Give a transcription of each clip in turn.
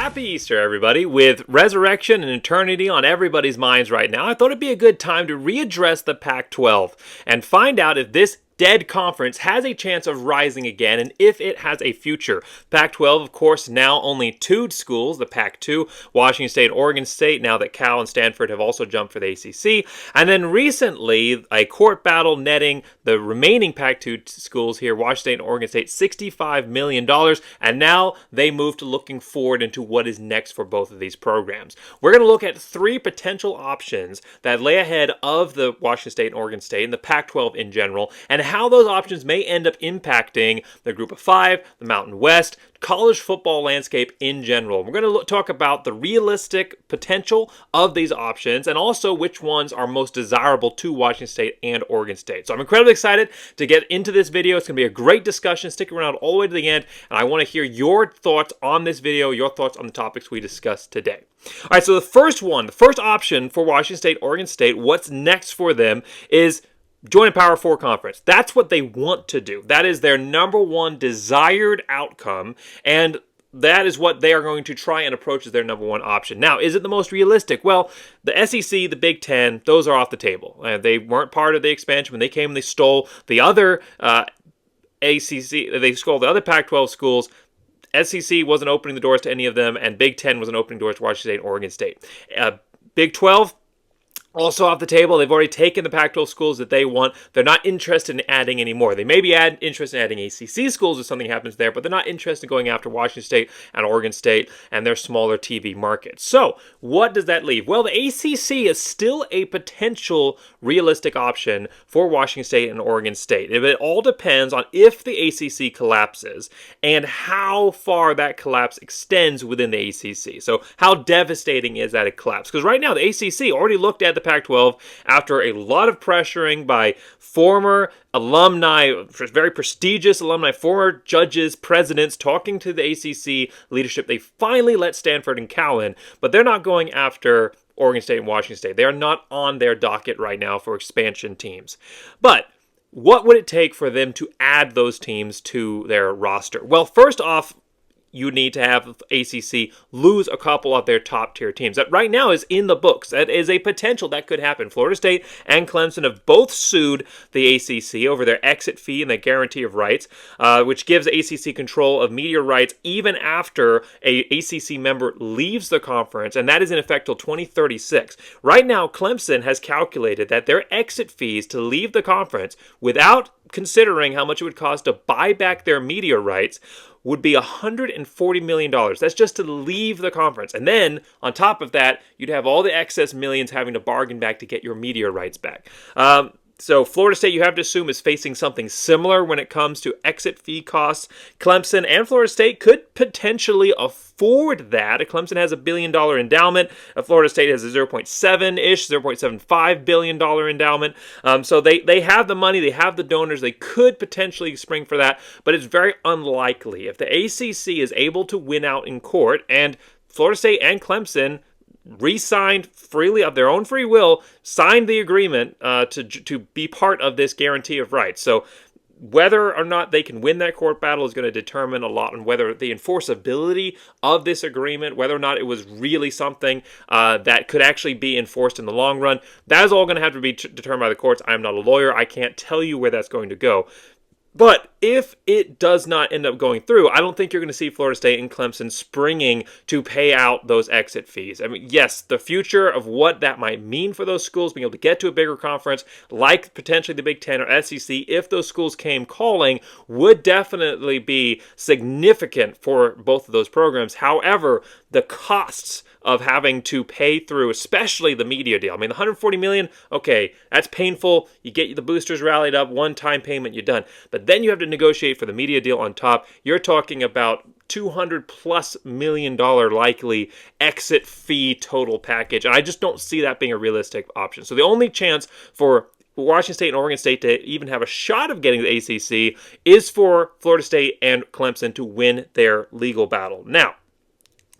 Happy Easter, everybody. With Resurrection and Eternity on everybody's minds right now, I thought it'd be a good time to readdress the Pac-12 and find out if this dead conference has a chance of rising again and if it has a future. Pac-12, of course, now only two schools, the Pac-2, Washington State and Oregon State, now that Cal and Stanford have also jumped for the ACC. And then recently, a court battle netting the remaining Pac-2 schools here, Washington State and Oregon State, $65 million. And now they move to looking forward into what is next for both of these programs. We're going to look at three potential options that lay ahead of the Washington State and Oregon State and the Pac-12 in general, and how those options may end up impacting the Group of Five, the Mountain West, college football landscape in general. We're going to talk about the realistic potential of these options and also which ones are most desirable to Washington State and Oregon State. So I'm incredibly excited to get into this video. It's going to be a great discussion. Stick around all the way to the end, and I want to hear your thoughts on this video, your thoughts on the topics we discussed today. All right, so the first option for Washington State, Oregon State, what's next for them is join a Power 4 conference. That's what they want to do. That is their number one desired outcome, and that is what they are going to try and approach as their number one option. Now, is it the most realistic? Well, the SEC, the Big Ten, those are off the table. They weren't part of the expansion. When they came, they stole the other they stole the other Pac-12 schools. SEC wasn't opening the doors to any of them, and Big Ten wasn't opening doors to Washington State and Oregon State. Big 12, also off the table. They've already taken the Pac-12 schools that they want. They're not interested in adding any more. They may be interested in adding ACC schools if something happens there, but they're not interested in going after Washington State and Oregon State and their smaller TV markets. So what does that leave? Well, the ACC is still a potential realistic option for Washington State and Oregon State. It all depends on if the ACC collapses and how far that collapse extends within the ACC. So how devastating is that a collapse? Because right now the ACC already looked at the Pac-12 after a lot of pressuring by former alumni, very prestigious alumni, former judges, presidents, talking to the ACC leadership. They finally let Stanford and Cal in, but they're not going after Oregon State and Washington State. They are not on their docket right now for expansion teams. But what would it take for them to add those teams to their roster? Well, first off, you need to have ACC lose a couple of their top-tier teams. That right now is in the books. That is a potential that could happen. Florida State and Clemson have both sued the ACC over their exit fee and their guarantee of rights, which gives ACC control of media rights even after a ACC member leaves the conference, and that is in effect till 2036. Right now, Clemson has calculated that their exit fees to leave the conference, without considering how much it would cost to buy back their media rights, would be $140 million. That's just to leave the conference. And then, on top of that, you'd have all the excess millions having to bargain back to get your media rights back. So Florida State, you have to assume, is facing something similar when it comes to exit fee costs. Clemson and Florida State could potentially afford that. Clemson has a $1 billion endowment. Florida State has a 0.7-ish, $0.75 billion endowment. So they have the money, they have the donors, they could potentially spring for that, but it's very unlikely. If the ACC is able to win out in court, and Florida State and Clemson re-signed freely of their own free will, signed the agreement to be part of this guarantee of rights. So whether or not they can win that court battle is going to determine a lot on whether the enforceability of this agreement, whether or not it was really something that could actually be enforced in the long run. That is all going to have to be determined by the courts. I'm not a lawyer. I can't tell you where that's going to go. But if it does not end up going through, I don't think you're going to see Florida State and Clemson springing to pay out those exit fees. I mean, yes, the future of what that might mean for those schools, being able to get to a bigger conference, like potentially the Big Ten or SEC, if those schools came calling, would definitely be significant for both of those programs. However, the costs of having to pay through, especially the media deal. I mean, the $140 million, okay, that's painful. You get the boosters rallied up, one-time payment, you're done. But then you have to negotiate for the media deal on top. You're talking about $200+ million likely exit fee total package. And I just don't see that being a realistic option. So the only chance for Washington State and Oregon State to even have a shot of getting the ACC is for Florida State and Clemson to win their legal battle. Now,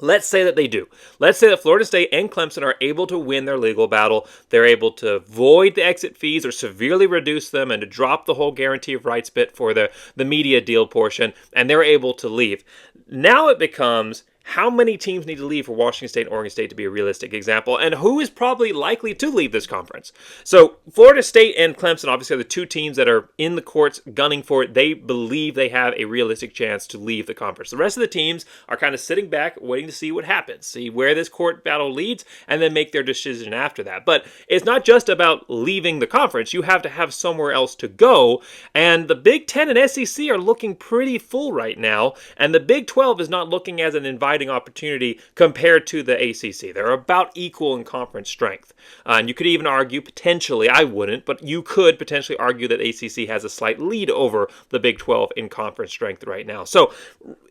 let's say that they do. Let's say that Florida State and Clemson are able to win their legal battle. They're able to void the exit fees or severely reduce them and to drop the whole guarantee of rights bit for the media deal portion, and they're able to leave. Now it becomes, how many teams need to leave for Washington State and Oregon State to be a realistic example, and who is probably likely to leave this conference? So Florida State and Clemson obviously are the two teams that are in the courts gunning for it. They believe they have a realistic chance to leave the conference. The rest of the teams are kind of sitting back, waiting to see what happens, see where this court battle leads, and then make their decision after that. But it's not just about leaving the conference. You have to have somewhere else to go, and the Big Ten and SEC are looking pretty full right now, and the Big 12 is not looking as an inviting opportunity compared to the ACC. They're about equal in conference strength. And you could even argue, potentially, I wouldn't, but you could potentially argue that ACC has a slight lead over the Big 12 in conference strength right now. So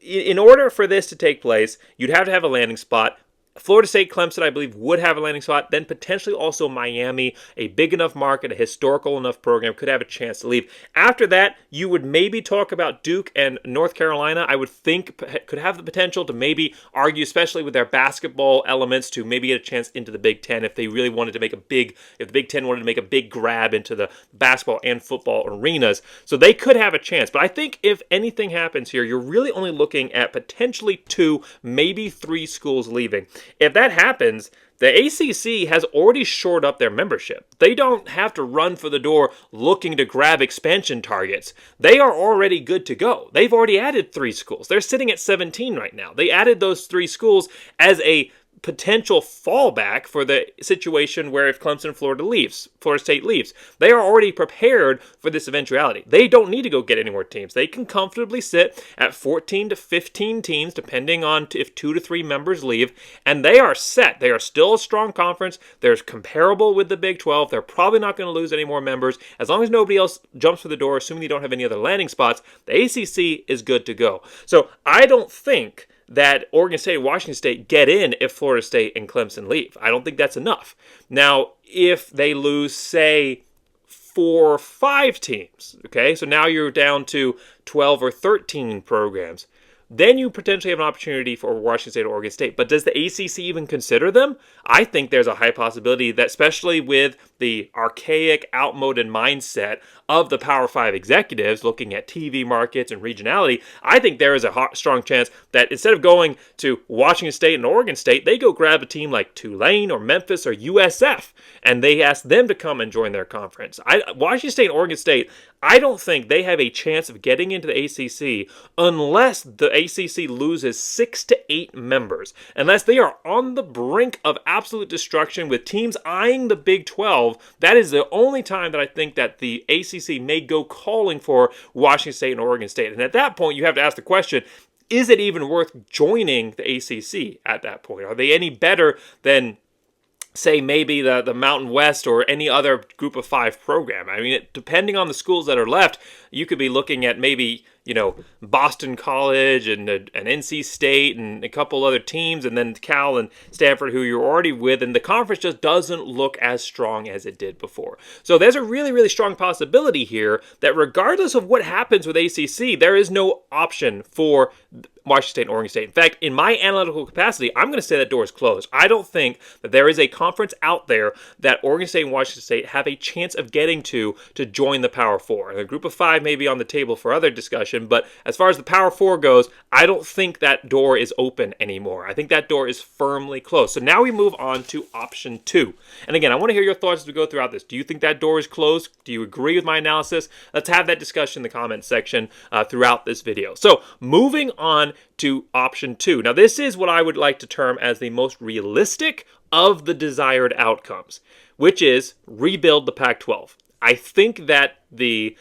in order for this to take place, you'd have to have a landing spot. Florida State, Clemson, I believe, would have a landing spot. Then potentially also Miami, a big enough market, a historical enough program, could have a chance to leave. After that, you would maybe talk about Duke and North Carolina. I would think could have the potential to maybe argue, especially with their basketball elements, to maybe get a chance into the Big Ten if they really wanted to make if the Big Ten wanted to make a big grab into the basketball and football arenas. So they could have a chance. But I think if anything happens here, you're really only looking at potentially 2, maybe 3 schools leaving. If that happens, the ACC has already shored up their membership. They don't have to run for the door looking to grab expansion targets. They are already good to go. They've already added 3 schools. They're sitting at 17 right now. They added those 3 schools as a potential fallback for the situation where if Clemson, Florida State leaves, they are already prepared for this eventuality. They don't need to go get any more teams. They can comfortably sit at 14 to 15 teams, depending on if 2 to 3 members leave, and they are set. They are still a strong conference. They're comparable with the Big 12. They're probably not going to lose any more members. As long as nobody else jumps for the door, assuming you don't have any other landing spots, the ACC is good to go. So I don't think that Oregon State and Washington State get in if Florida State and Clemson leave. I don't think that's enough. Now, if they lose, say, 4 or 5 teams, okay, so now you're down to 12 or 13 programs, then you potentially have an opportunity for Washington State or Oregon State. But does the ACC even consider them? I think there's a high possibility that, especially with the archaic, outmoded mindset of the Power 5 executives looking at TV markets and regionality, I think there is a strong chance that instead of going to Washington State and Oregon State, they go grab a team like Tulane or Memphis or USF, and they ask them to come and join their conference. Washington State and Oregon State, I don't think they have a chance of getting into the ACC unless the ACC loses 6 to 8 members, unless they are on the brink of absolute destruction with teams eyeing the Big 12. That is the only time that I think that the ACC may go calling for Washington State and Oregon State. And at that point, you have to ask the question, is it even worth joining the ACC at that point? Are they any better than, say, maybe the Mountain West or any other group of 5 program? I mean, depending on the schools that are left, you could be looking at maybe, Boston College and NC State and a couple other teams, and then Cal and Stanford, who you're already with, and the conference just doesn't look as strong as it did before. So there's a really, really strong possibility here that regardless of what happens with ACC, there is no option for Washington State and Oregon State. In fact, in my analytical capacity, I'm going to say that door is closed. I don't think that there is a conference out there that Oregon State and Washington State have a chance of getting to join the Power 4. And the group of 5 may be on the table for other discussion, but as far as the Power 4 goes, I don't think that door is open anymore. I think that door is firmly closed. So now we move on to option 2. And again, I want to hear your thoughts as we go throughout this. Do you think that door is closed? Do you agree with my analysis? Let's have that discussion in the comments section throughout this video. So moving on to option 2. Now, this is what I would like to term as the most realistic of the desired outcomes, which is rebuild the Pac-12. I think that the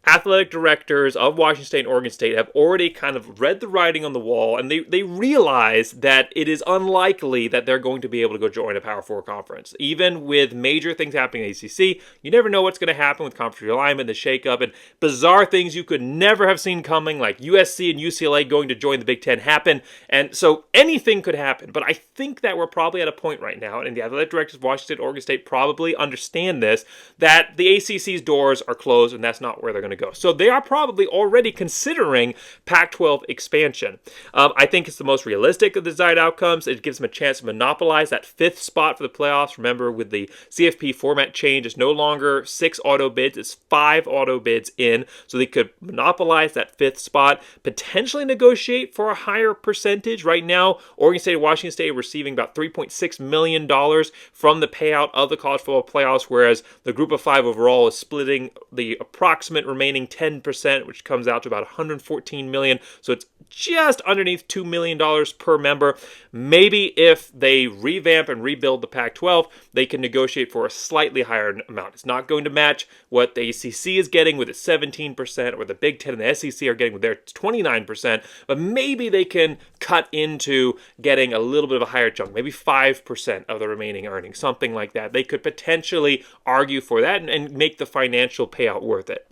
athletic directors of Washington State and Oregon State have already kind of read the writing on the wall, and they realize that it is unlikely that they're going to be able to go join a Power 4 conference. Even with major things happening in the ACC, you never know what's going to happen with conference realignment, the shakeup, and bizarre things you could never have seen coming, like USC and UCLA going to join the Big Ten happen. And so anything could happen. But I think that we're probably at a point right now, and the athletic directors of Washington State and Oregon State probably understand this, that the ACC's doors are closed, and that's not where they're going to to go. So they are probably already considering Pac-12 expansion. I think it's the most realistic of the desired outcomes. It gives them a chance to monopolize that 5th spot for the playoffs. Remember, with the CFP format change, it's no longer 6 auto bids, it's 5 auto bids in. So they could monopolize that 5th spot, potentially negotiate for a higher percentage. Right now, Oregon State and Washington State are receiving about $3.6 million from the payout of the college football playoffs, whereas the group of 5 overall is splitting the approximate remaining 10%, which comes out to about $114 million. So it's just underneath $2 million per member. Maybe if they revamp and rebuild the Pac-12, they can negotiate for a slightly higher amount. It's not going to match what the ACC is getting with its 17%, or the Big Ten and the SEC are getting with their 29%, but maybe they can cut into getting a little bit of a higher chunk, maybe 5% of the remaining earnings, something like that. They could potentially argue for that and make the financial payout worth it.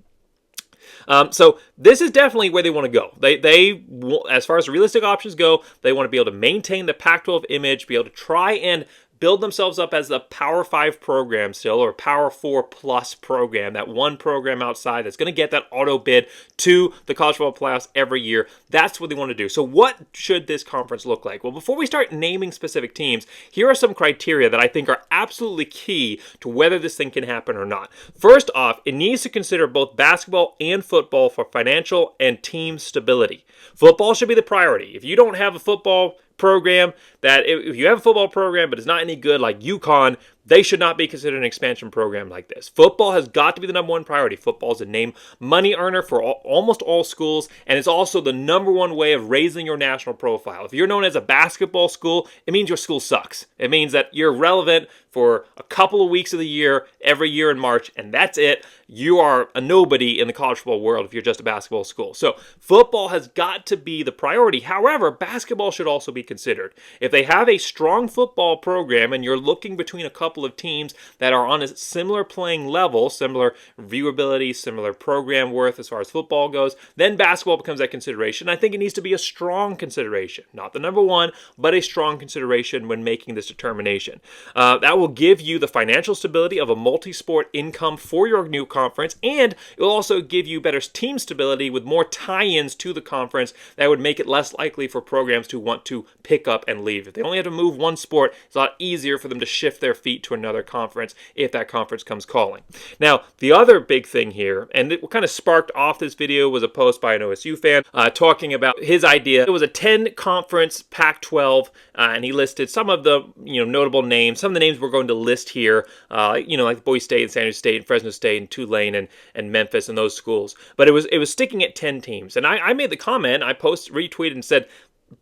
So this is definitely where they want to go. They, as far as realistic options go, they want to be able to maintain the Pac-12 image, be able to try and build themselves up as a Power 5 program still, or Power 4 plus program, that one program outside that's going to get that auto bid to the college football playoffs every year. That's what they want to do. So what should this conference look like? Well, before we start naming specific teams, here are some criteria that I think are absolutely key to whether this thing can happen or not. First off, it needs to consider both basketball and football for financial and team stability. Football should be the priority. If you don't have a football program, if you have a football program but it's not any good, like UConn, they should not be considered an expansion program like this. Football has got to be the number one priority. Football is a name money earner for almost all schools, and it's also the number one way of raising your national profile. If you're known as a basketball school, it means your school sucks. It means that you're relevant for a couple of weeks of the year, every year in March, and that's it. You are a nobody in the college football world if you're just a basketball school. So football has got to be the priority. However, basketball should also be considered. If they have a strong football program and you're looking between a couple of teams that are on a similar playing level, similar viewability, similar program worth as far as football goes, then basketball becomes that consideration. I think it needs to be a strong consideration, not the number one, but a strong consideration when making this determination. That will give you the financial stability of a multi-sport income for your new conference, and it will also give you better team stability with more tie-ins to the conference that would make it less likely for programs to want to pick up and leave. If they only have to move one sport, it's a lot easier for them to shift their feet to another conference if that conference comes calling. Now, the other big thing here, and it kind of sparked off this video, was a post by an OSU fan talking about his idea. It was a 10-conference Pac-12, and he listed some of the notable names. Some of the names we're going to list here, like Boise State and San Jose State and Fresno State and Tulane and Memphis and those schools. But it was sticking at 10 teams. And I made the comment, I retweeted and said,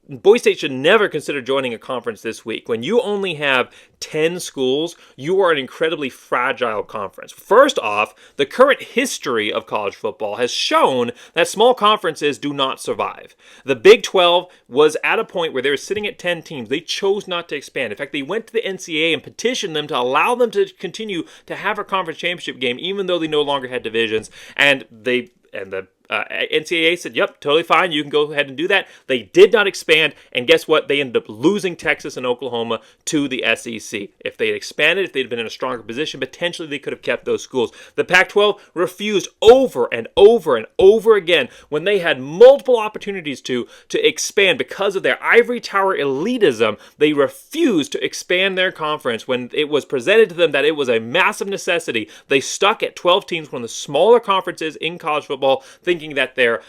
Boise State should never consider joining a conference this week. When you only have 10 schools, you are an incredibly fragile conference. First off, the current history of college football has shown that small conferences do not survive. The Big 12 was at a point where they were sitting at 10 teams. They chose not to expand. In fact, they went to the NCAA and petitioned them to allow them to continue to have a conference championship game, even though they no longer had divisions. And the NCAA said, yep, totally fine, you can go ahead and do that. They did not expand, and guess what? They ended up losing Texas and Oklahoma to the SEC. If they had expanded, if they'd been in a stronger position, potentially they could have kept those schools. The Pac-12 refused over and over and over again when they had multiple opportunities to expand because of their ivory tower elitism. They refused to expand their conference when it was presented to them that it was a massive necessity. They stuck at 12 teams, one of the smaller conferences in college football, thinking that their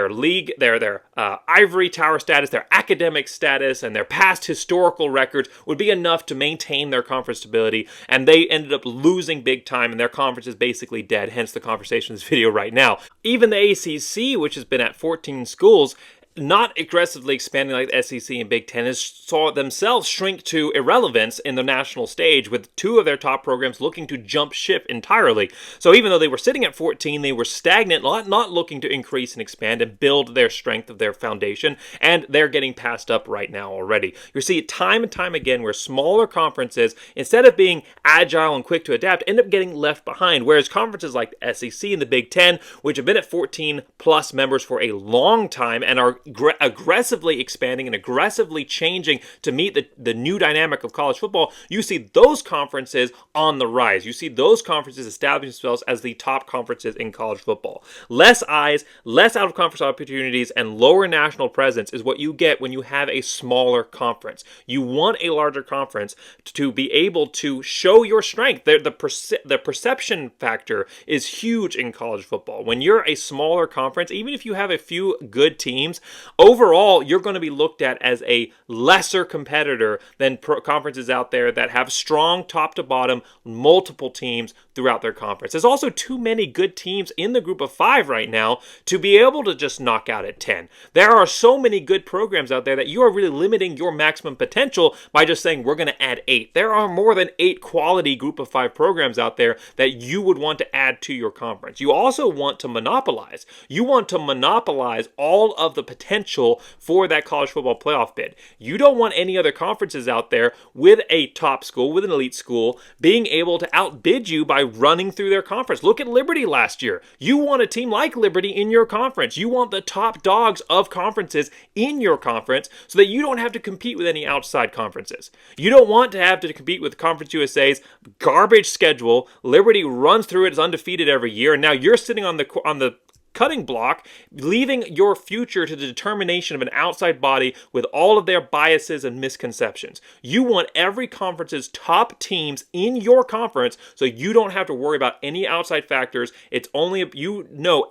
league, their ivory tower status, their academic status, and their past historical records would be enough to maintain their conference stability, and they ended up losing big time, and their conference is basically dead, hence the conversation in this video right now. Even the ACC, which has been at 14 schools, not aggressively expanding like the SEC and Big Ten, has saw themselves shrink to irrelevance in the national stage, with 2 of their top programs looking to jump ship entirely. So even though they were sitting at 14, they were stagnant, not looking to increase and expand and build their strength of their foundation, and they're getting passed up right now already. You see it time and time again where smaller conferences, instead of being agile and quick to adapt, end up getting left behind, whereas conferences like the SEC and the Big Ten, which have been at 14 plus members for a long time and are aggressively expanding and aggressively changing to meet the new dynamic of college football, you see those conferences on the rise. You see those conferences establishing themselves as the top conferences in college football. Less eyes, less out-of-conference opportunities, and lower national presence is what you get when you have a smaller conference. You want a larger conference to be able to show your strength. The perception factor is huge in college football. When you're a smaller conference, even if you have a few good teams, overall, you're going to be looked at as a lesser competitor than conferences out there that have strong top to bottom, multiple teams throughout their conference. There's also too many good teams in the group of 5 right now to be able to just knock out at 10. There are so many good programs out there that you are really limiting your maximum potential by just saying we're going to add 8. There are more than 8 quality group of 5 programs out there that you would want to add to your conference. You also want to monopolize. You want to monopolize all of the potential for that college football playoff bid. You don't want any other conferences out there with a top school, with an elite school, being able to outbid you by running through their conference. Look at Liberty last year. You want a team like Liberty in your conference. You want the top dogs of conferences in your conference so that you don't have to compete with any outside conferences. You don't want to have to compete with Conference USA's garbage schedule. Liberty runs through it, is undefeated every year, and now you're sitting on the cutting block, leaving your future to the determination of an outside body with all of their biases and misconceptions. You want every conference's top teams in your conference so you don't have to worry about any outside factors. It's only,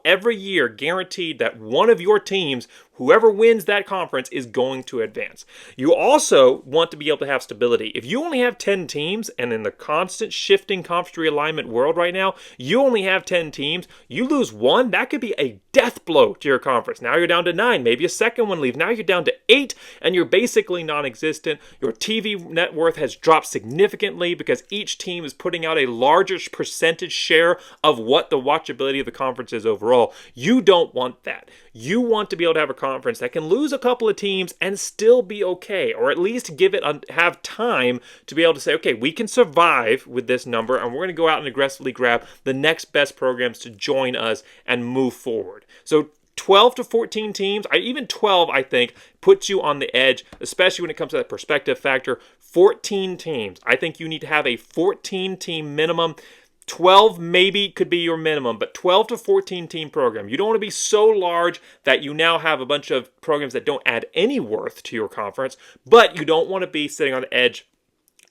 every year guaranteed that one of your teams, whoever wins that conference, is going to advance. You also want to be able to have stability. If you only have 10 teams, and in the constant shifting conference realignment world right now, you only have 10 teams, you lose one, that could be a death blow to your conference. Now you're down to 9, maybe a second one leaves. Now you're down to 8, and you're basically non-existent. Your TV net worth has dropped significantly because each team is putting out a larger percentage share of what the watchability of the conference is overall. You don't want that. You want to be able to have a conference that can lose a couple of teams and still be okay, or at least have time to be able to say, okay, we can survive with this number, and we're going to go out and aggressively grab the next best programs to join us and move forward. So 12 to 14 teams, even 12, I think, puts you on the edge, especially when it comes to that perspective factor. 14 teams. I think you need to have a 14-team minimum. 12 maybe could be your minimum, but 12 to 14 team program. You don't want to be so large that you now have a bunch of programs that don't add any worth to your conference, but you don't want to be sitting on the edge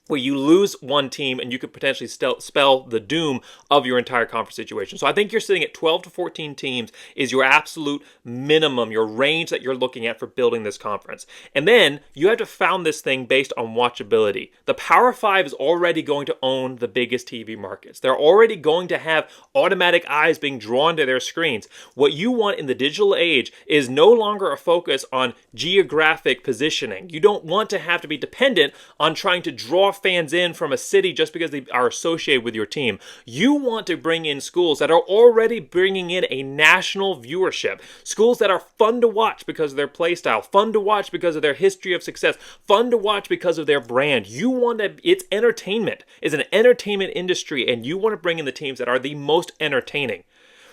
where you lose one team and you could potentially spell the doom of your entire conference situation. So I think you're sitting at 12 to 14 teams is your absolute minimum, your range that you're looking at for building this conference. And then you have to found this thing based on watchability. The Power 5 is already going to own the biggest TV markets. They're already going to have automatic eyes being drawn to their screens. What you want in the digital age is no longer a focus on geographic positioning. You don't want to have to be dependent on trying to draw fans in from a city just because they are associated with your team. You want to bring in schools that are already bringing in a national viewership. Schools that are fun to watch because of their play style, fun to watch because of their history of success, fun to watch because of their brand. You want to, it's entertainment. It's an entertainment industry, and you want to bring in the teams that are the most entertaining.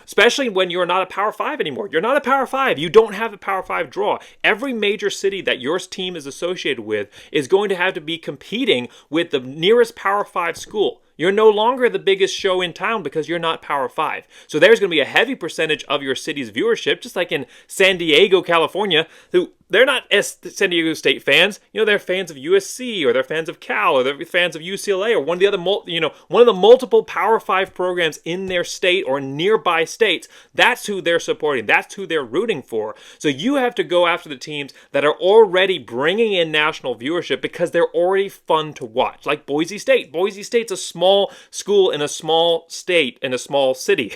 Especially when you're not a Power 5 anymore. You're not a Power 5. You don't have a Power 5 draw. Every major city that your team is associated with is going to have to be competing with the nearest Power 5 school. You're no longer the biggest show in town because you're not Power 5. So there's going to be a heavy percentage of your city's viewership, just like in San Diego, California, who they're not San Diego State fans. They're fans of USC, or they're fans of Cal, or they're fans of UCLA, or one of the other, one of the multiple Power 5 programs in their state or nearby states. That's who they're supporting. That's who they're rooting for. So you have to go after the teams that are already bringing in national viewership because they're already fun to watch. Like Boise State. Boise State's a small school in a small state, in a small city,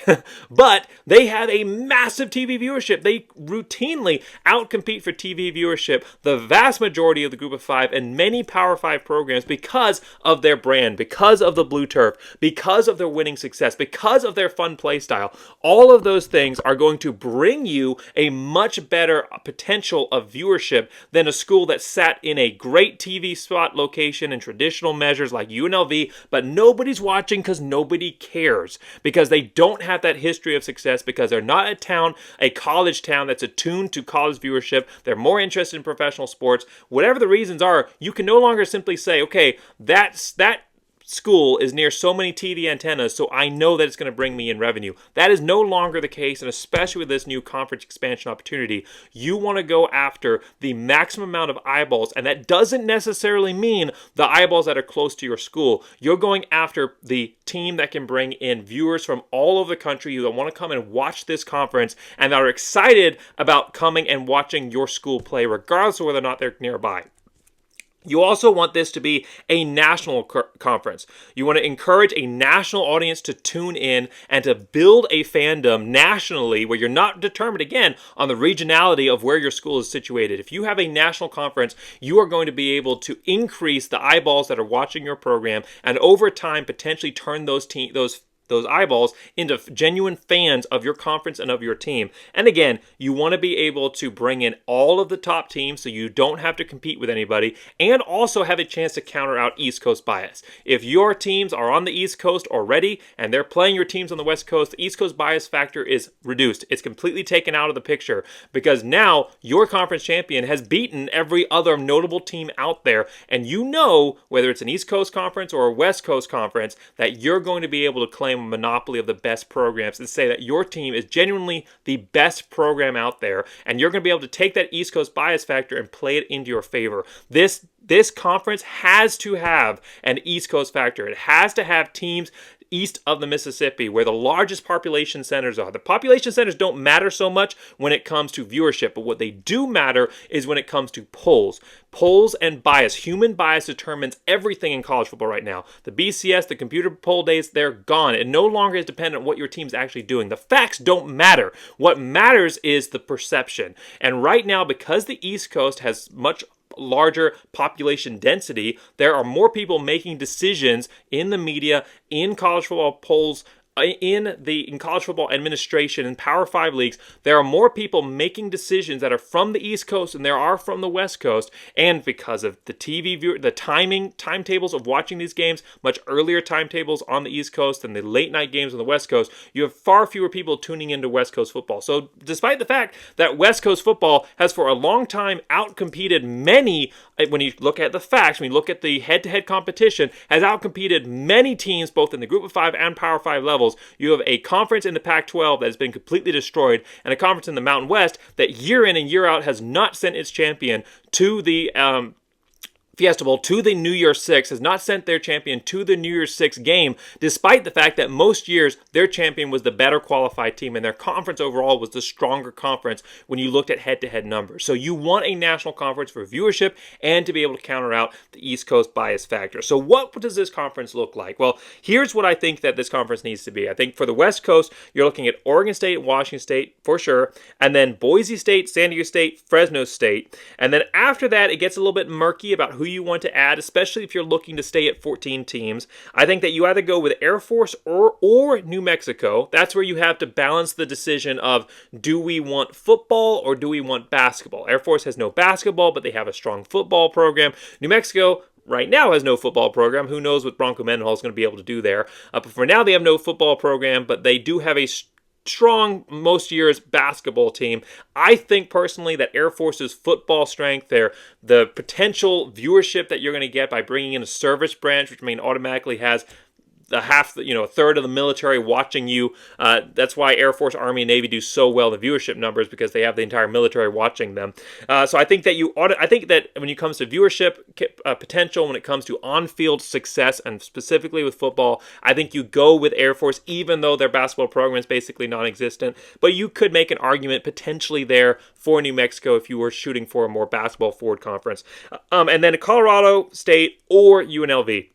but they have a massive TV viewership. They routinely outcompete for TV TV viewership, the vast majority of the Group of Five and many Power Five programs because of their brand, because of the blue turf, because of their winning success, because of their fun play style. All of those things are going to bring you a much better potential of viewership than a school that sat in a great TV spot location and traditional measures like UNLV, but nobody's watching because nobody cares, because they don't have that history of success, because they're not a college town that's attuned to college viewership. They're more interested in professional sports. Whatever the reasons are, you can no longer simply say, okay, that school is near so many TV antennas, so I know that it's going to bring me in revenue. That is no longer the case, and especially with this new conference expansion opportunity, you want to go after the maximum amount of eyeballs, and that doesn't necessarily mean the eyeballs that are close to your school. You're going after the team that can bring in viewers from all over the country who want to come and watch this conference and that are excited about coming and watching your school play, regardless of whether or not they're nearby. You also want this to be a national conference. You want to encourage a national audience to tune in and to build a fandom nationally where you're not determined, again, on the regionality of where your school is situated. If you have a national conference, you are going to be able to increase the eyeballs that are watching your program and over time potentially turn those eyeballs into genuine fans of your conference and of your team. And again, you want to be able to bring in all of the top teams so you don't have to compete with anybody, and also have a chance to counter out East Coast bias. If your teams are on the East Coast already and they're playing your teams on the West Coast, the East Coast bias factor is reduced. It's completely taken out of the picture because now your conference champion has beaten every other notable team out there, and you know, whether it's an East Coast conference or a West Coast conference, that you're going to be able to claim a monopoly of the best programs and say that your team is genuinely the best program out there, and you're going to be able to take that East Coast bias factor and play it into your favor. This conference has to have an East Coast factor. It has to have teams east of the Mississippi, where the largest population centers are. The population centers don't matter so much when it comes to viewership, but what they do matter is when it comes to polls. Polls and bias. Human bias determines everything in college football right now. The BCS, the computer poll days, they're gone. It no longer is dependent on what your team's actually doing. The facts don't matter. What matters is the perception. And right now, because the East Coast has much larger population density, there are more people making decisions in the media, in college football polls, in college football administration and Power 5 leagues. There are more people making decisions that are from the East Coast than there are from the West Coast, and because of the the timetables of watching these games, much earlier timetables on the East Coast than the late night games on the West Coast, you have far fewer people tuning into West Coast football. So despite the fact that West Coast football has for a long time outcompeted many, when you look at the facts, when you look at the head-to-head competition, has outcompeted many teams both in the Group of 5 and Power 5 levels. You have a conference in the Pac-12 that has been completely destroyed, and a conference in the Mountain West that year in and year out has not sent its champion to the Fiesta Bowl, to the New Year's Six, has not sent their champion to the New Year's Six game, despite the fact that most years their champion was the better qualified team, and their conference overall was the stronger conference when you looked at head-to-head numbers. So you want a national conference for viewership and to be able to counter out the East Coast bias factor. So what does this conference look like? Well, here's what I think that this conference needs to be. I think for the West Coast, you're looking at Oregon State, Washington State for sure, and then Boise State, San Diego State, Fresno State. And then after that, it gets a little bit murky about who you want to add, especially if you're looking to stay at 14 teams. I think that you either go with Air Force or New Mexico. That's where you have to balance the decision of, do we want football or do we want basketball? Air Force has no basketball, but they have a strong football program. New Mexico right now has no football program. Who knows what Bronco Mendenhall is going to be able to do there. But for now, they have no football program, but they do have a strong, most years, basketball team. I think personally that Air Force's football strength, the potential viewership that you're going to get by bringing in a service branch, which automatically has a third of the military watching you. That's why Air Force, Army, and Navy do so well in the viewership numbers, because they have the entire military watching them. So I think that I think that when it comes to viewership potential, when it comes to on-field success, and specifically with football, I think you go with Air Force, even though their basketball program is basically non-existent. But you could make an argument potentially there for New Mexico if you were shooting for a more basketball-forward conference. And then Colorado State or UNLV.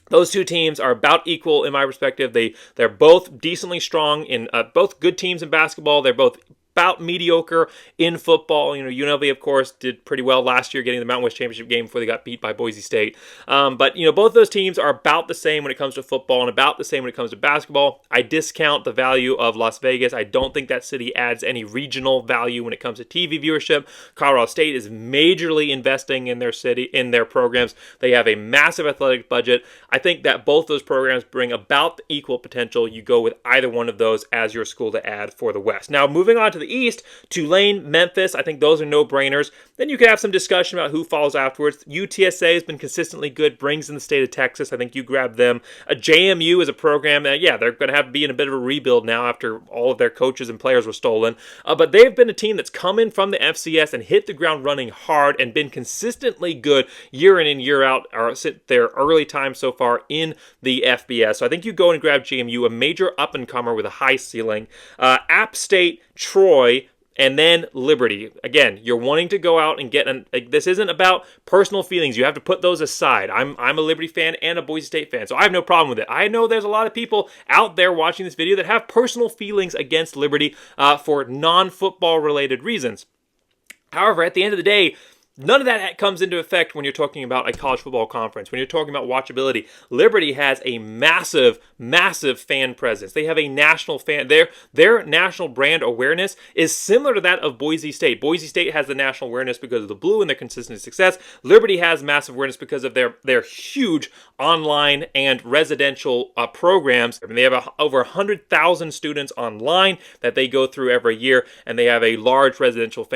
Those two teams are about equal in my perspective. They're both decently strong in both good teams in basketball. They're both about mediocre in football. UNLV, of course, did pretty well last year getting the Mountain West Championship game before they got beat by Boise State. But both those teams are about the same when it comes to football and about the same when it comes to basketball. I discount the value of Las Vegas. I don't think that city adds any regional value when it comes to TV viewership. Colorado State is majorly investing in their city, in their programs. They have a massive athletic budget. I think that both those programs bring about equal potential. You go with either one of those as your school to add for the West. Now, moving on to the East, Tulane, Memphis, I think those are no-brainers. Then you could have some discussion about who falls afterwards. UTSA has been consistently good, brings in the state of Texas. I think you grab them. JMU is a program that, they're going to have to be in a bit of a rebuild now after all of their coaches and players were stolen. But they've been a team that's come in from the FCS and hit the ground running hard and been consistently good year in and year out, or sit their early time so far in the FBS. So I think you go and grab JMU, a major up-and-comer with a high ceiling. App State, Troy, and then Liberty. Again, you're wanting to go out and get this isn't about personal feelings. You have to put those aside. I'm a Liberty fan and a Boise State fan, so I have no problem with it. I know there's a lot of people out there watching this video that have personal feelings against Liberty for non-football related reasons. However, at the end of the day, none of that comes into effect when you're talking about a college football conference. When you're talking about watchability, Liberty has a massive, massive fan presence. They have a national fan. Their national brand awareness is similar to that of Boise State. Boise State has the national awareness because of the blue and their consistent success. Liberty has massive awareness because of their huge online and residential programs. I mean, they have over 100,000 students online that they go through every year, and they have a large residential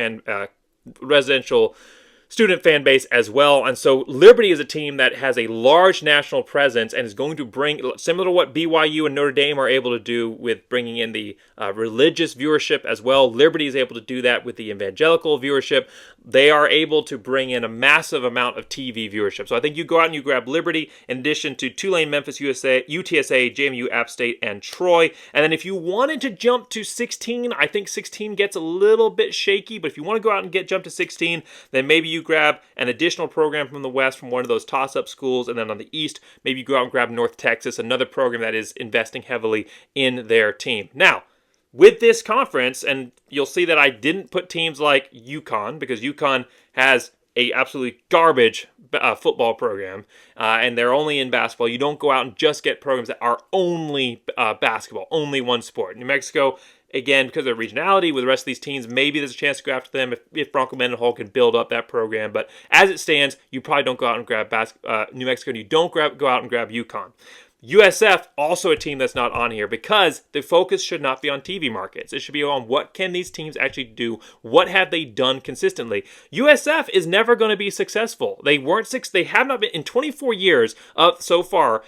student fan base as well. And so Liberty is a team that has a large national presence and is going to bring, similar to what BYU and Notre Dame are able to do with bringing in the religious viewership as well. Liberty is able to do that with the evangelical viewership. They are able to bring in a massive amount of TV viewership. So I think you go out and you grab Liberty in addition to Tulane, Memphis, UTSA, JMU, App State, and Troy. And then if you wanted to jump to 16, I think 16 gets a little bit shaky, but if you want to go out and jump to 16, then maybe you grab an additional program from the West from one of those toss-up schools, and then on the East, maybe you go out and grab North Texas, another program that is investing heavily in their team. Now, with this conference, and you'll see that I didn't put teams like UConn, because UConn has a absolutely garbage football program, and they're only in basketball. You don't go out and just get programs that are only basketball, only one sport. New Mexico, again, because of the regionality with the rest of these teams, maybe there's a chance to go after them if Bronco Mendenhall can build up that program. But as it stands, you probably don't go out and grab New Mexico, and you don't go out and grab UConn. USF, also a team that's not on here, because the focus should not be on TV markets. It should be on what can these teams actually do? What have they done consistently? USF is never going to be successful. They have not been in 24 years so far.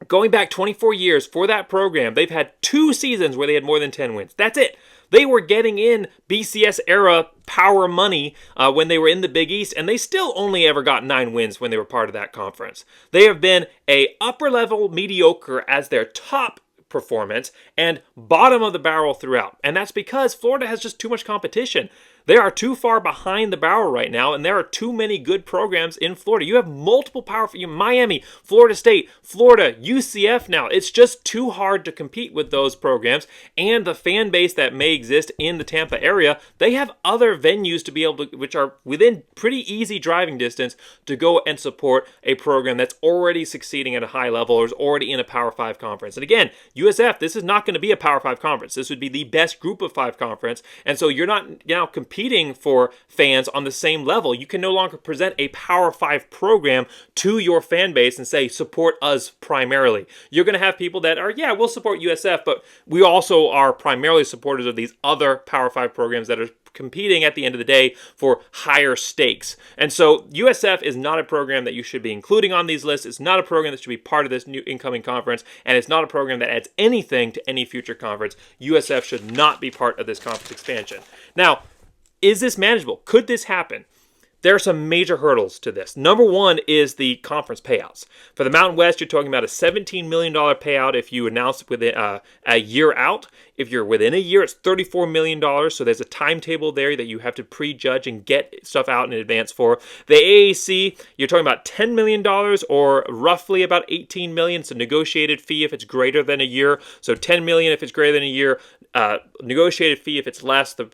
Going back 24 years for that program, they've had 2 seasons where they had more than 10 wins. That's it. They were getting in BCS era power money when they were in the Big East, and they still only ever got 9 wins when they were part of that conference. They have been a upper level mediocre as their top performance and bottom of the barrel throughout. And that's because Florida has just too much competition. They are too far behind the barrel right now, and there are too many good programs in Florida. You have multiple powerful, Miami, Florida State, Florida, UCF now. It's just too hard to compete with those programs, and the fan base that may exist in the Tampa area, they have other venues to be able to, which are within pretty easy driving distance, to go and support a program that's already succeeding at a high level or is already in a Power 5 conference. And again, USF, this is not going to be a Power 5 conference. This would be the best group of 5 conference, and so you're not now competing for fans on the same level. You can no longer present a Power 5 program to your fan base and say, support us primarily. You're going to have people that are, we'll support USF, but we also are primarily supporters of these other Power 5 programs that are competing at the end of the day for higher stakes. And so USF is not a program that you should be including on these lists. It's not a program that should be part of this new incoming conference, and it's not a program that adds anything to any future conference. USF should not be part of this conference expansion. Now, is this manageable? Could this happen? There are some major hurdles to this. Number one is the conference payouts. For the Mountain West, you're talking about a $17 million payout if you announce it within a year out. If you're within a year, it's $34 million. So there's a timetable there that you have to prejudge and get stuff out in advance for. The AAC, you're talking about $10 million or roughly about $18 million. It's a negotiated fee if it's greater than a year. So $10 million if it's greater than a year. Negotiated fee if it's less. The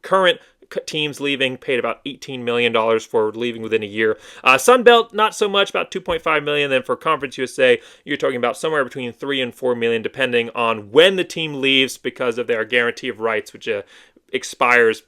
current teams leaving paid about $18 million for leaving within a year. Sun Belt, not so much, about $2.5 million. Then for Conference USA, you're talking about somewhere between $3 and $4 million, depending on when the team leaves because of their guarantee of rights, which expires,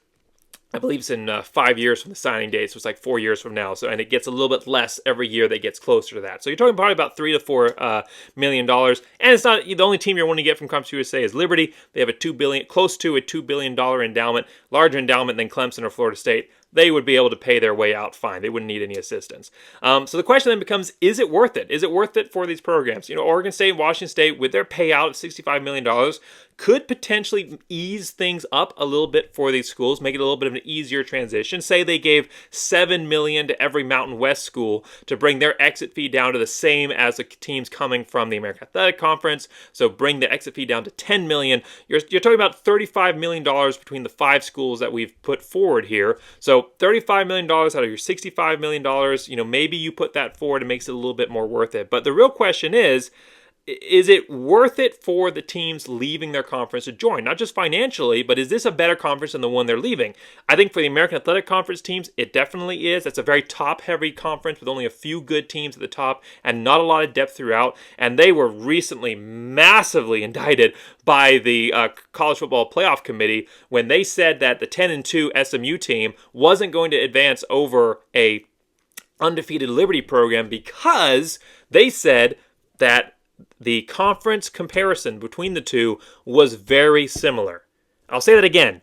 I believe it's in 5 years from the signing date, so it's like 4 years from now. So, and it gets a little bit less every year that gets closer to that. So you're talking probably about $3 to $4 million. And it's not the only team you're wanting to get from Conference USA is Liberty. They have close to a $2 billion endowment, larger endowment than Clemson or Florida State. They would be able to pay their way out fine. They wouldn't need any assistance. So the question then becomes, is it worth it? Is it worth it for these programs? Oregon State and Washington State, with their payout of $65 million, could potentially ease things up a little bit for these schools, make it a little bit of an easier transition. Say they gave $7 million to every Mountain West school to bring their exit fee down to the same as the teams coming from the American Athletic Conference. So bring the exit fee down to $10 million. You're talking about $35 million between the 5 schools that we've put forward here. So $35 million out of your $65 million, maybe you put that forward and makes it a little bit more worth it. But the real question is it worth it for the teams leaving their conference to join? Not just financially, but is this a better conference than the one they're leaving? I think for the American Athletic Conference teams, it definitely is. It's a very top-heavy conference with only a few good teams at the top and not a lot of depth throughout. And they were recently massively indicted by the College Football Playoff Committee when they said that the 10-2 SMU team wasn't going to advance over a undefeated Liberty program because they said that the conference comparison between the two was very similar. I'll say that again.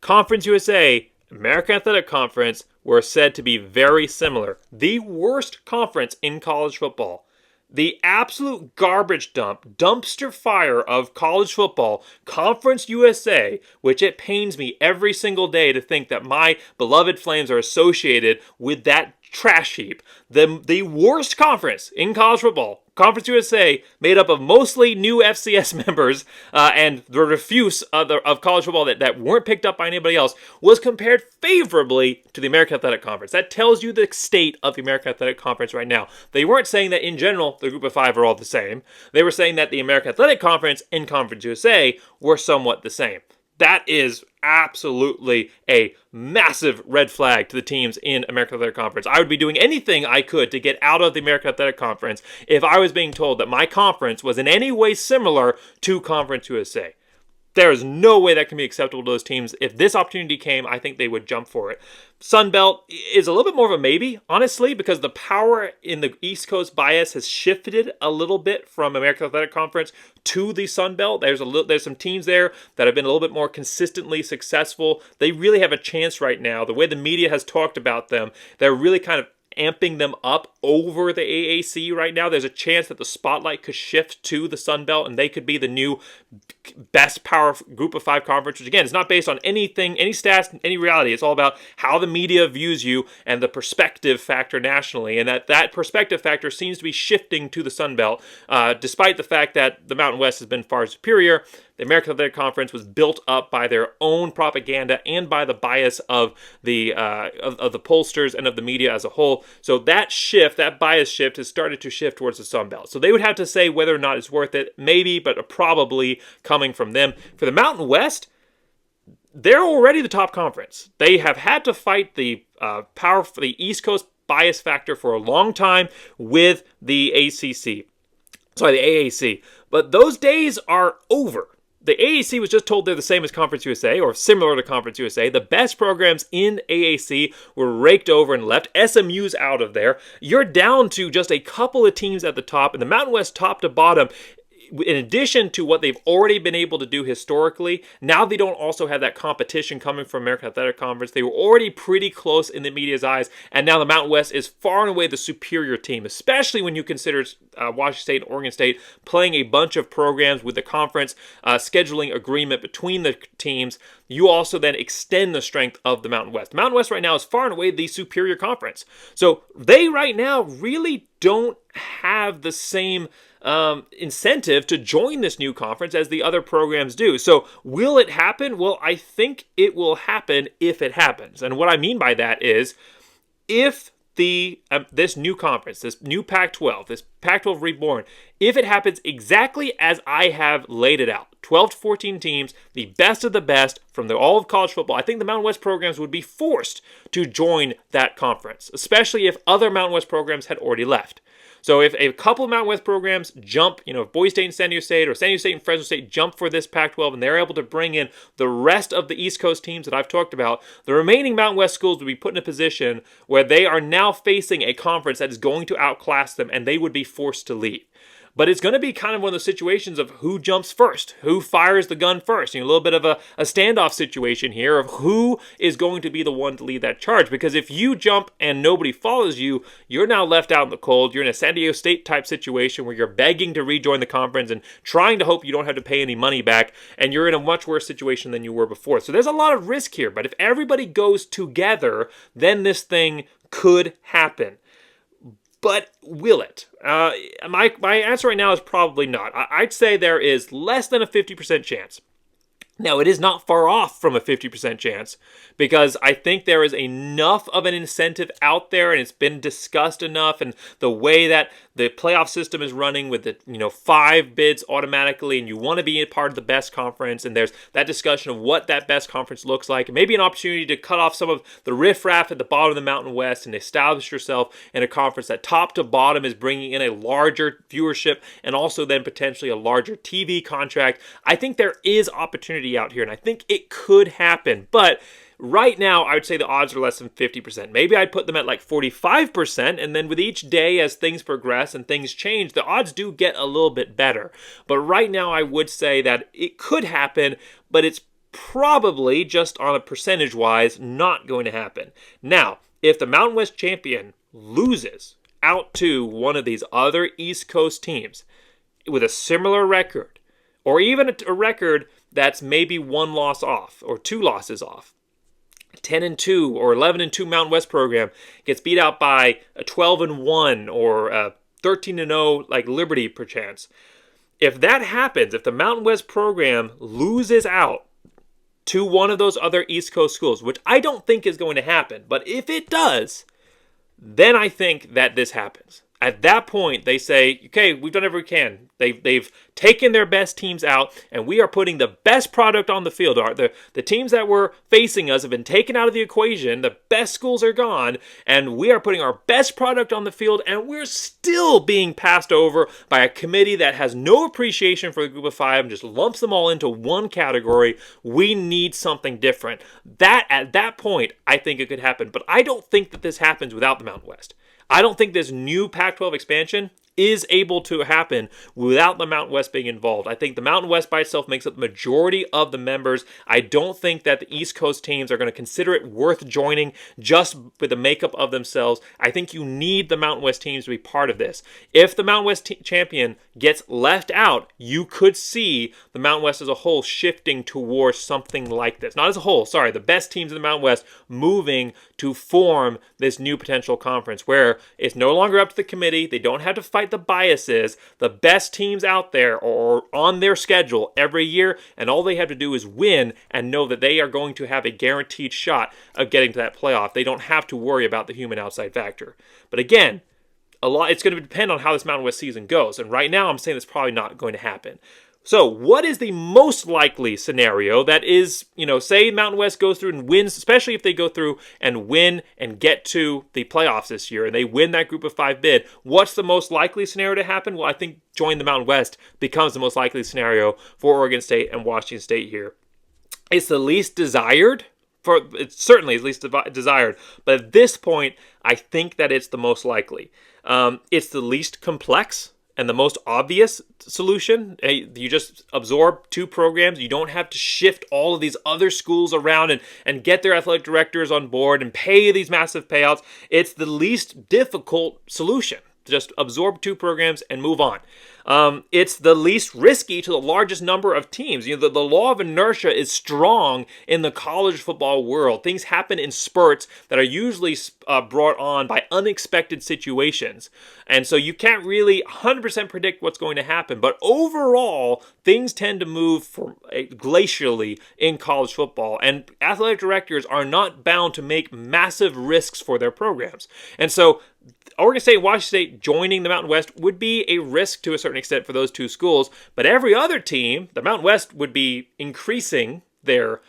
Conference USA, American Athletic Conference, were said to be very similar. The worst conference in college football. The absolute garbage dump, dumpster fire of college football, Conference USA, which it pains me every single day to think that my beloved Flames are associated with that trash heap. The worst conference in college football, Conference USA, made up of mostly new FCS members and the refuse of college football that weren't picked up by anybody else, was compared favorably to the American Athletic Conference. That tells you the state of the American Athletic Conference right now. They weren't saying that in general the group of 5 are all the same. They were saying that the American Athletic Conference and Conference USA were somewhat the same. That is absolutely a massive red flag to the teams in American Athletic Conference. I would be doing anything I could to get out of the American Athletic Conference if I was being told that my conference was in any way similar to Conference USA. There is no way that can be acceptable to those teams. If this opportunity came, I think they would jump for it. Sun Belt is a little bit more of a maybe, honestly, because the power in the East Coast bias has shifted a little bit from American Athletic Conference to the Sun Belt. There's some teams there that have been a little bit more consistently successful. They really have a chance right now. The way the media has talked about them, they're really kind of amping them up over the AAC right now. There's a chance that the spotlight could shift to the Sun Belt and they could be the new best power group of 5 conference, which again is not based on anything, any stats, any reality. It's all about how the media views you and the perspective factor nationally, and that perspective factor seems to be shifting to the Sun Belt, despite the fact that the Mountain West has been far superior. The American Athletic Conference was built up by their own propaganda and by the bias of the pollsters and of the media as a whole. So that shift, that bias shift, has started to shift towards the Sun Belt. So they would have to say whether or not it's worth it, maybe, but probably coming from them. For the Mountain West, they're already the top conference. They have had to fight the power for the East Coast bias factor for a long time with the AAC. But those days are over. The AAC was just told they're the same as Conference USA, or similar to Conference USA. The best programs in AAC were raked over and left. SMU's out of there. You're down to just a couple of teams at the top, and the Mountain West top to bottom in addition to what they've already been able to do historically, now they don't also have that competition coming from American Athletic Conference. They were already pretty close in the media's eyes, and now the Mountain West is far and away the superior team, especially when you consider Washington State and Oregon State playing a bunch of programs with the conference scheduling agreement between the teams. You also then extend the strength of the Mountain West. The Mountain West right now is far and away the superior conference. So they right now really don't have the same incentive to join this new conference as the other programs do. So will it happen? Well, I think it will happen if it happens. And what I mean by that is if this new conference, this new Pac-12, this Pac-12 reborn, if it happens exactly as I have laid it out, 12 to 14 teams, the best of the best from all of college football, I think the Mountain West programs would be forced to join that conference, especially if other Mountain West programs had already left. So if a couple of Mountain West programs jump, if Boise State and San Diego State or San Diego State and Fresno State jump for this Pac-12 and they're able to bring in the rest of the East Coast teams that I've talked about, the remaining Mountain West schools would be put in a position where they are now facing a conference that is going to outclass them and they would be forced to leave. But it's going to be kind of one of those situations of who jumps first, who fires the gun first. A little bit of a standoff situation here of who is going to be the one to lead that charge. Because if you jump and nobody follows you, you're now left out in the cold. You're in a San Diego State type situation where you're begging to rejoin the conference and trying to hope you don't have to pay any money back. And you're in a much worse situation than you were before. So there's a lot of risk here. But if everybody goes together, then this thing could happen. But will it? My answer right now is probably not. I'd say there is less than a 50% chance. Now, it is not far off from a 50% chance because I think there is enough of an incentive out there and it's been discussed enough, and the way that the playoff system is running with the 5 bids automatically, and you want to be a part of the best conference, and there's that discussion of what that best conference looks like, and maybe an opportunity to cut off some of the riffraff at the bottom of the Mountain West and establish yourself in a conference that top to bottom is bringing in a larger viewership and also then potentially a larger TV contract. I think there is opportunity out here, and I think it could happen. But right now, I would say the odds are less than 50%. Maybe I'd put them at like 45%, and then with each day as things progress and things change, the odds do get a little bit better. But right now, I would say that it could happen, but it's probably, just on a percentage-wise, not going to happen. Now, if the Mountain West champion loses out to one of these other East Coast teams with a similar record, or even a record that's maybe 1 loss off or 2 losses off, 10-2 or 11-2 Mountain West program gets beat out by a 12-1 or a 13-0 like Liberty perchance. If that happens, if the Mountain West program loses out to one of those other East Coast schools, which I don't think is going to happen, but if it does, then I think that this happens. At that point, they say, okay, we've done everything we can. They've taken their best teams out, and we are putting the best product on the field. The teams that were facing us have been taken out of the equation. The best schools are gone, and we are putting our best product on the field, and we're still being passed over by a committee that has no appreciation for the group of 5 and just lumps them all into one category. We need something different. At that point, I think it could happen. But I don't think that this happens without the Mountain West. I don't think this new Pac-12 expansion is able to happen without the Mountain West being involved. I think the Mountain West by itself makes up the majority of the members. I don't think that the East Coast teams are going to consider it worth joining just with the makeup of themselves. I think you need the Mountain West teams to be part of this. If the Mountain West champion gets left out, you could see the Mountain West as a whole shifting towards something like this. Not as a whole, sorry, the best teams in the Mountain West moving to form this new potential conference where it's no longer up to the committee. They don't have to fight the biases. The best teams out there are on their schedule every year, and all they have to do is win and know that they are going to have a guaranteed shot of getting to that playoff. They don't have to worry about the human outside factor. But again, it's going to depend on how this Mountain West season goes, and right now I'm saying it's probably not going to happen. So what is the most likely scenario that is, say Mountain West goes through and wins, especially if they go through and win and get to the playoffs this year and they win that group of 5 bid, what's the most likely scenario to happen? Well, I think join the Mountain West becomes the most likely scenario for Oregon State and Washington State here. It's the least desired. It's certainly at least desired, but at this point, I think that it's the most likely. It's the least complex. and the most obvious solution. You just absorb 2 programs. You don't have to shift all of these other schools around and get their athletic directors on board and pay these massive payouts. It's the least difficult solution. Just absorb 2 programs and move on. It's the least risky to the largest number of teams. The law of inertia is strong in the college football world. Things happen in spurts that are usually brought on by unexpected situations. And so you can't really 100% predict what's going to happen. But overall, things tend to move glacially in college football. And athletic directors are not bound to make massive risks for their programs. And so Oregon State and Washington State joining the Mountain West would be a risk to a certain extent for those 2 schools, but every other team, the Mountain West, would be increasing their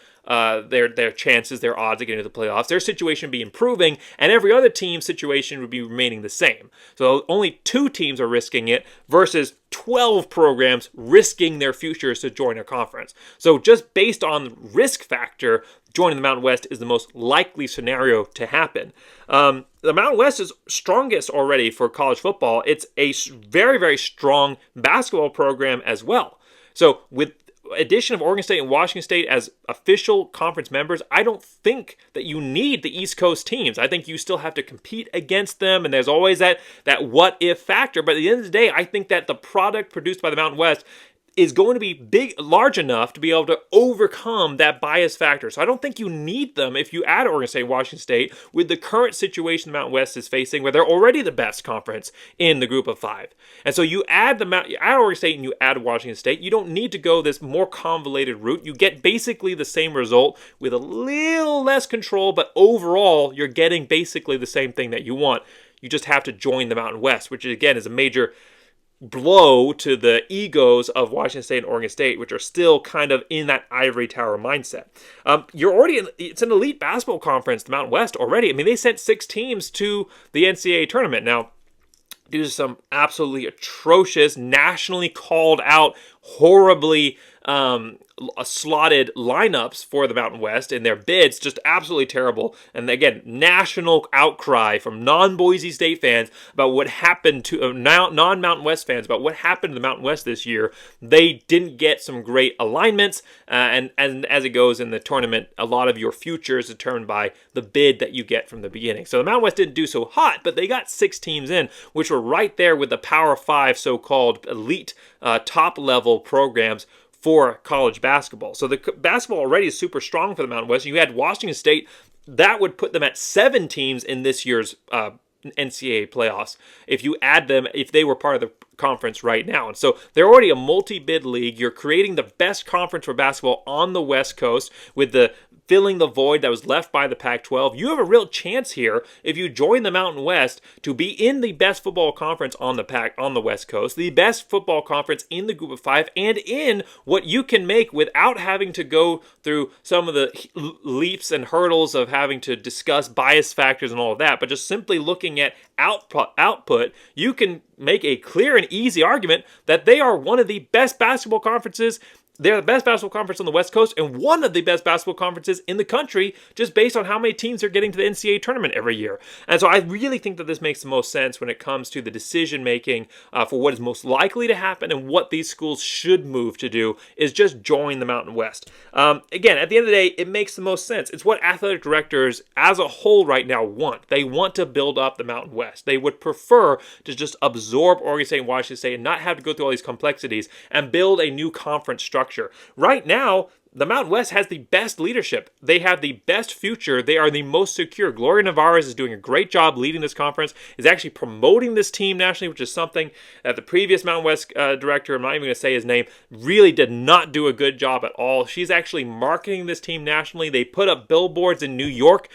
chances, their odds of getting to the playoffs. Their situation would be improving, and every other team's situation would be remaining the same. So only 2 teams are risking it versus 12 programs risking their futures to join a conference. So just based on risk factor, joining the Mountain West is the most likely scenario to happen. The Mountain West is strongest already for college football. It's a very, very strong basketball program as well. So with addition of Oregon State and Washington State as official conference members, I don't think that you need the East Coast teams. I think you still have to compete against them, and there's always that what-if factor. But at the end of the day, I think that the product produced by the Mountain West is going to be large enough to be able to overcome that bias factor. So I don't think you need them if you add Oregon State and Washington State with the current situation the Mountain West is facing, where they're already the best conference in the group of 5. And so you add Oregon State and you add Washington State. You don't need to go this more convoluted route. You get basically the same result with a little less control, but overall you're getting basically the same thing that you want. You just have to join the Mountain West, which again is a major blow to the egos of Washington State and Oregon State, which are still kind of in that ivory tower mindset. It's an elite basketball conference, the Mountain West already. I mean, they sent 6 teams to the NCAA tournament. Now, these are some absolutely atrocious, nationally called out, horribly slotted lineups for the Mountain West in their bids, just absolutely terrible. And again, national outcry from non-Boise State fans about what happened to non-Mountain West fans about what happened to the Mountain West this year. They didn't get some great alignments, and as it goes in the tournament, a lot of your future is determined by the bid that you get from the beginning. So the Mountain West didn't do so hot, but they got 6 teams in, which were right there with the Power 5 so-called elite top-level programs for college basketball. So the basketball already is super strong for the Mountain West. You had Washington State, that would put them at 7 teams in this year's NCAA playoffs if you add them, if they were part of the conference right now. And so they're already a multi-bid league. You're creating the best conference for basketball on the West Coast with the filling the void that was left by the Pac-12. You have a real chance here if you join the Mountain West to be in the best football conference on the West Coast, the best football conference in the group of 5, and in what you can make without having to go through some of the leaps and hurdles of having to discuss bias factors and all of that, but just simply looking at output, you can make a clear and easy argument that they are one of the best basketball conferences. They're the best basketball conference on the West Coast and one of the best basketball conferences in the country, just based on how many teams are getting to the NCAA tournament every year. And so I really think that this makes the most sense when it comes to the decision-making for what is most likely to happen and what these schools should move to do is just join the Mountain West. Again, at the end of the day, it makes the most sense. It's what athletic directors as a whole right now want. They want to build up the Mountain West. They would prefer to just absorb Oregon State and Washington State and not have to go through all these complexities and build a new conference structure. Right now, the Mountain West has the best leadership. They have the best future. They are the most secure. Gloria Navarez is doing a great job leading this conference, is actually promoting this team nationally, which is something that the previous Mountain West director, I'm not even going to say his name, really did not do a good job at all. She's actually marketing this team nationally. They put up billboards in New York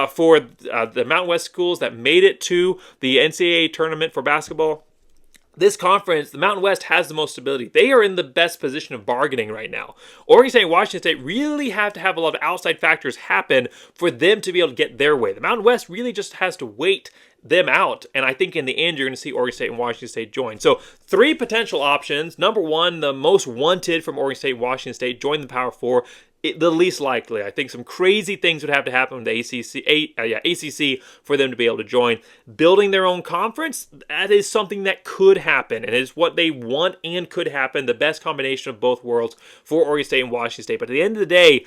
for the Mountain West schools that made it to the NCAA tournament for basketball. This conference, the Mountain West, has the most stability. They are in the best position of bargaining right now. Oregon State and Washington State really have to have a lot of outside factors happen for them to be able to get their way. The Mountain West really just has to wait them out, and I think in the end you're going to see Oregon State and Washington State join. So 3 potential options. Number 1, the most wanted from Oregon State and Washington State, join the Power 4. the least likely. I think some crazy things would have to happen with the ACC for them to be able to join. Building their own conference, that is something that could happen, and is what they want and could happen. The best combination of both worlds for Oregon State and Washington State. But at the end of the day,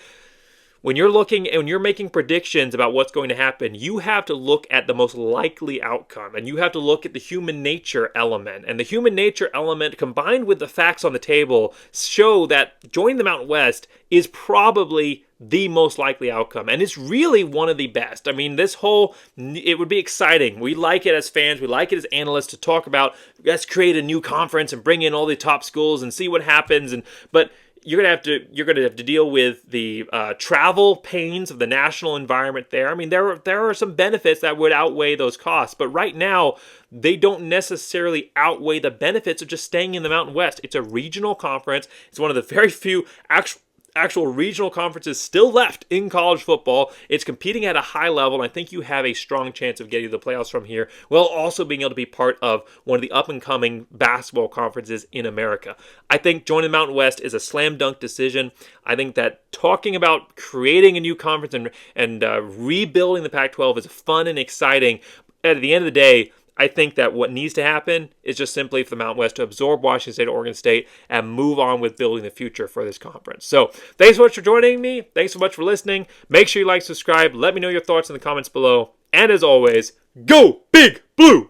when you're making predictions about what's going to happen, you have to look at the most likely outcome, and you have to look at the human nature element. And the human nature element combined with the facts on the table show that joining the Mountain West is probably the most likely outcome, and it's really one of the best. I mean, it would be exciting. We like it as fans, we like it as analysts to talk about, let's create a new conference and bring in all the top schools and see what happens. But you're gonna have to deal with the travel pains of the national environment there. I mean, there are some benefits that would outweigh those costs, but right now they don't necessarily outweigh the benefits of just staying in the Mountain West. It's a regional conference. It's one of the very few actual regional conferences still left in college football. It's competing at a high level, and I think you have a strong chance of getting to the playoffs from here, while also being able to be part of one of the up-and-coming basketball conferences in America. I think joining the Mountain West is a slam dunk decision. I think that talking about creating a new conference and rebuilding the Pac-12 is fun and exciting. At the end of the day, I think that what needs to happen is just simply for the Mountain West to absorb Washington State, Oregon State, and move on with building the future for this conference. So thanks so much for joining me. Thanks so much for listening. Make sure you like, subscribe. Let me know your thoughts in the comments below. And as always, go Big Blue!